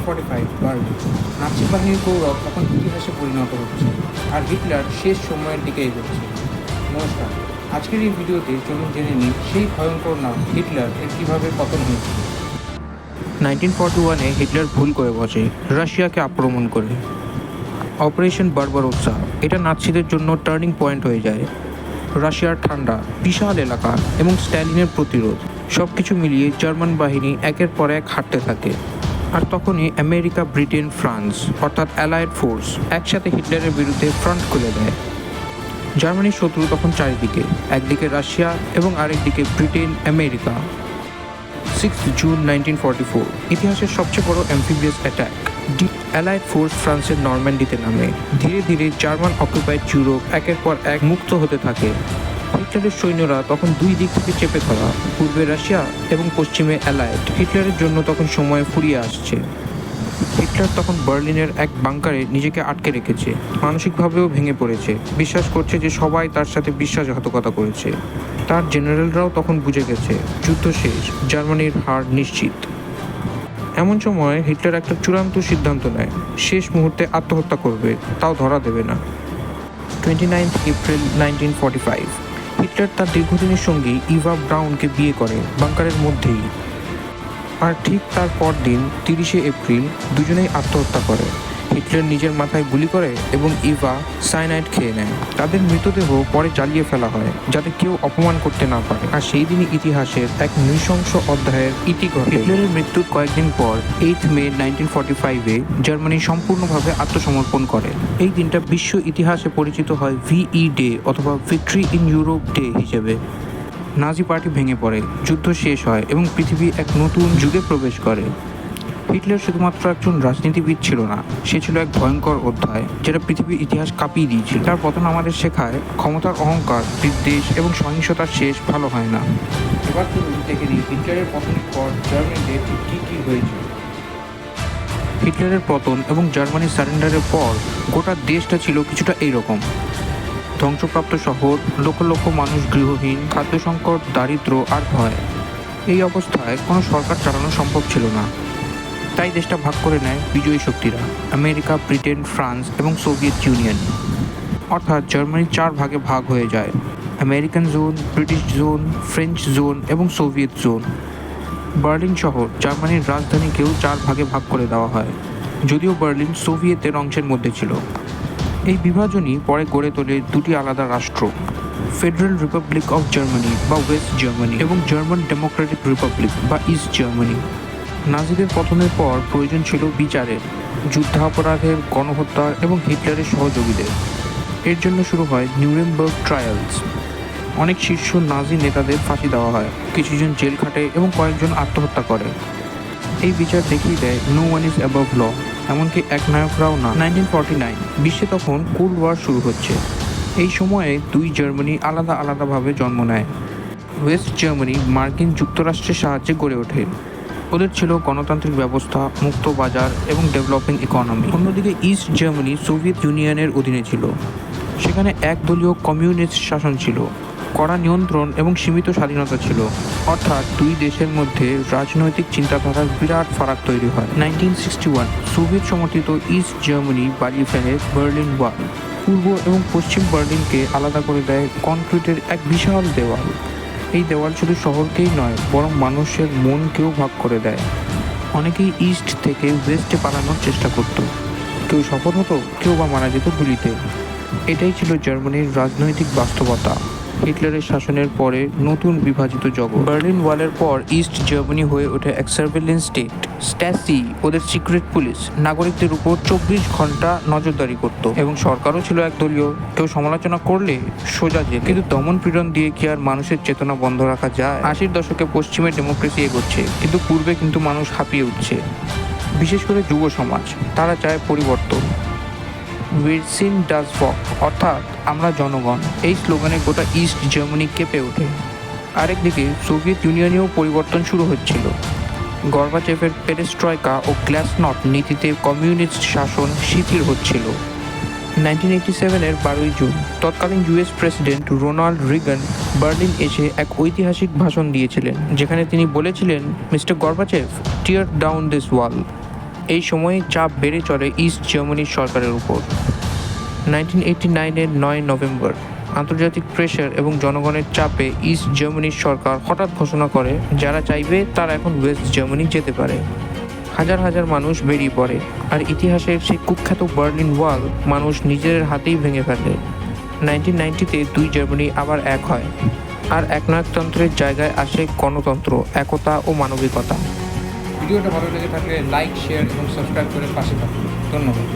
1945 Berlin. Nazi বাহিনীর গৌরব তখন ইতিহাসে পরিণত হচ্ছে, আর হিটলার শেষ সময়ের দিকে এগোচ্ছে। নমস্কার, আজকের এই ভিডিওতে চলুন জেনে নিই সেই ভয়ঙ্কর নাম হিটলার এর কীভাবে পতন হয়েছিল। 1941-এ হিটলার ভুল করে বসে রাশিয়াকে আক্রমণ করে। অপারেশন বারবারোসা এটা নাৎসিদের জন্য টার্নিং পয়েন্ট হয়ে যায়। রাশিয়ার ঠান্ডা, বিশাল এলাকা এবং স্ট্যালিনের প্রতিরোধ সব কিছু মিলিয়ে জার্মান বাহিনী একের পর এক হাঁটতে থাকে। আর তখনই আমেরিকা, ব্রিটেন, ফ্রান্স অর্থাৎ অ্যালায়েড ফোর্স একসাথে হিটলারের বিরুদ্ধে ফ্রন্ট খুলে দেয়। জার্মানির শত্রু তখন চারিদিকে, একদিকে রাশিয়া এবং আরেকদিকে ব্রিটেন, আমেরিকা। 6 জুন 1944 ইতিহাসের সবচেয়ে বড় অ্যাম্ফিবিয়াস অ্যাটাক। অ্যালায়েড ফোর্স ফ্রান্সের নরম্যান্ডিতে নামে। ধীরে ধীরে জার্মান অকুপাইড ইউরোপ একের পর এক মুক্ত হতে থাকে। হিটলারের সৈন্যরা তখন দুই দিক থেকে চেপে ধরা, পূর্বে রাশিয়া এবং পশ্চিমে অ্যালায়েড। হিটলারের জন্য তখন সময় ফুরিয়ে আসছে। হিটলার তখন বার্লিনের এক বাংকারে নিজেকে আটকে রেখেছে, মানসিকভাবেও ভেঙে পড়েছে। বিশ্বাস করছে যে সবাই তার সাথে বিশ্বাসঘাতকতা করেছে। তার জেনারেলরাও তখন বুঝে গেছে যুদ্ধ শেষ, জার্মানির হার নিশ্চিত। এমন সময় হিটলার একটা চূড়ান্ত সিদ্ধান্ত নেয়, শেষ মুহূর্তে আত্মহত্যা করবে, তাও ধরা দেবে না। 29 এপ্রিল 1945 হিটলার তার দীর্ঘদিনের সঙ্গী ইভা ব্রাউনকে বিয়ে করে বাংকারের মধ্যেই। আর ঠিক তার পরদিন 30 এপ্রিল দুজনেই আত্মহত্যা করে। হিটলার নিজের মাথায় গুলি করে এবং ইভা সায়ানাইড খেয়ে নেয়। তাদের মৃতদেহ পরে জ্বালিয়ে ফেলা হয় যাতে কেউ অপমান করতে না পারে। আর সেই দিনই ইতিহাসের এক নৃশংস অধ্যায়ের ইতি ঘটে। হিটলারের মৃত্যুর কয়েকদিন পর 8 মে 1945-এ জার্মানি সম্পূর্ণভাবে আত্মসমর্পণ করে। এই দিনটা বিশ্ব ইতিহাসে পরিচিত হয় VE ডে অথবা ভিক্টরি ইন ইউরোপ ডে হিসেবে। নাজি পার্টি ভেঙে পড়ে, যুদ্ধ শেষ হয় এবং পৃথিবী এক নতুন যুগে প্রবেশ করে। হিটলার শুধুমাত্র একজন রাজনীতিবিদ ছিল না, সে ছিল এক ভয়ঙ্কর অধ্যায় যেটা পৃথিবীর ইতিহাস কাঁপিয়ে দিয়েছিল। তার পতন আমাদের শেখায় ক্ষমতার অহংকার, বিদ্বেষ এবং সহিংসতার শেষ ভালো হয় না। এবার চলুন দেখে নিই হিটলারের পতনের পর জার্মানিতে ঠিক কী কী হয়েছিল। হিটলারের পতন এবং জার্মানির সারেন্ডারের পর গোটা দেশটা ছিল কিছুটা এইরকম। ধ্বংসপ্রাপ্ত শহর, লক্ষ লক্ষ মানুষ গৃহহীন, খাদ্য সংকট, দারিদ্র্য আর ভয়। এই অবস্থায় কোনো সরকার চালানো সম্ভব ছিল না। তাই দেশটা ভাগ করে নেয় বিজয়ী শক্তিরা, আমেরিকা, ব্রিটেন, ফ্রান্স এবং সোভিয়েত ইউনিয়ন। অর্থাৎ জার্মানি 4 ভাগে ভাগ হয়ে যায়: American zone, British zone, French zone এবং সোভিয়েত জোন। বার্লিন শহর, জার্মানির রাজধানীকেও 4 ভাগে ভাগ করে দেওয়া হয়, যদিও বার্লিন সোভিয়েতের অংশের মধ্যে ছিল। এই বিভাজনই পরে গড়ে তোলে দুটি আলাদা রাষ্ট্র: ফেডারেল রিপাবলিক অফ জার্মানি বা ওয়েস্ট জার্মানি এবং জার্মান ডেমোক্রেটিক রিপাবলিক বা ইস্ট জার্মানি। নাজিদের পতনের পর প্রয়োজন ছিল বিচারের, যুদ্ধাপরাধের, গণহত্যার এবং হিটলারের সহযোগীদের। এর জন্য শুরু হয় নিউরেমবার্গ ট্রায়ালস। অনেক শীর্ষ নাজি নেতাদের ফাঁসি দেওয়া হয়, কিছুজন জেল খাটে এবং কয়েকজন আত্মহত্যা করে। এই বিচার দেখিয়ে দেয় নো ওয়ান ইজ অ্যাবভ ল, এমনকি একনায়করাও না। 1949 বিশ্বে তখন কোল্ড ওয়ার শুরু হচ্ছে। এই সময়ে দুই জার্মানি আলাদা আলাদাভাবে জন্ম নেয়। ওয়েস্ট জার্মানি মার্কিন যুক্তরাষ্ট্রের সাহায্যে গড়ে ওঠে। ওদের ছিল গণতান্ত্রিক ব্যবস্থা, মুক্ত বাজার এবং ডেভেলপিং ইকোনমি। অন্যদিকে ইস্ট জার্মানি সোভিয়েত ইউনিয়নের অধীনে ছিল। সেখানে একদলীয় কমিউনিস্ট শাসন ছিল, কড়া নিয়ন্ত্রণ এবং সীমিত স্বাধীনতা ছিল। অর্থাৎ দুই দেশের মধ্যে রাজনৈতিক চিন্তাধারার বিরাট ফারাক তৈরি হয়। 1961 সোভিয়েত সমর্থিত ইস্ট জার্মানি বাড়িয়ে ফেলে বার্লিন ওয়াল। পূর্ব এবং পশ্চিম বার্লিনকে আলাদা করে দেয় কনক্রিটের এক বিশাল দেওয়াল। এই দেওয়াল শুধু শহরকেই নয়, বরং মানুষের মনকেও ভাগ করে দেয়। অনেকেই ইস্ট থেকে ওয়েস্টে পালানোর চেষ্টা করত, কেউ সফল হতো, কেউ বা মারা যেত গুলিতে। এটাই ছিল জার্মানির রাজনৈতিক বাস্তবতা। হিটলারের শাসনের পরে নতুন বিভাজিত জগৎ। বার্লিন ওয়ালের পর ইস্ট জার্মানি হয়ে ওঠে এক সার্ভেলেন্স স্টেট। স্ট্যাসি, ওদের সিক্রেট পুলিশ, নাগরিকদের উপর 24 ঘন্টা নজরদারি করত এবং সরকারও ছিল একদলীয়। কেউ সমালোচনা করলে সোজা জেল। কিন্তু দমন পীড়ন দিয়ে কি আর মানুষের চেতনা বন্ধ রাখা যায়? 80-র দশকে পশ্চিমের ডেমোক্রেসি এগোচ্ছে, কিন্তু পূর্বে কিন্তু মানুষ হাঁপিয়ে উঠছে। বিশেষ করে যুব সমাজ, তারা চায় পরিবর্তন। উইর সিন ডাজ ভক, অর্থাৎ আমরা জনগণ। এই স্লোগানে গোটা ইস্ট জার্মানি কেঁপে ওঠে। আরেকদিকে সোভিয়েত ইউনিয়নেও পরিবর্তন শুরু হচ্ছিল। গর্বাচেভের পেরেস্ট্রয়কা ও গ্লাসনট নীতিতে কমিউনিস্ট শাসন শিথিল হচ্ছিল। 1987-এর 12 জুন তৎকালীন US president Ronald Reagan Berlin এসে এক ঐতিহাসিক ভাষণ দিয়েছিলেন, যেখানে তিনি বলেছিলেন, mister Gorbachev, tear down this wall. এই সময়ে চাপ বেড়ে চলে ইস্ট জার্মানির সরকারের উপর। 1989-এর 9 নভেম্বর আন্তর্জাতিক প্রেশার এবং জনগণের চাপে ইস্ট জার্মানির সরকার হঠাৎ ঘোষণা করে যারা চাইবে তারা এখন ওয়েস্ট জার্মানি যেতে পারে। হাজার হাজার মানুষ বেরিয়ে পড়ে, আর ইতিহাসের সেই কুখ্যাত বার্লিন ওয়াল মানুষ নিজের হাতেই ভেঙে ফেলে। 1990-তে দুই জার্মানি আবার এক হয়, আর একনায়কতন্ত্রের জায়গায় আসে গণতন্ত্র, একতা ও মানবিকতা। ভিডিওটা ভালো লেগে থাকলে লাইক, শেয়ার এবং সাবস্ক্রাইব করে পাশে থাকুন। ধন্যবাদ।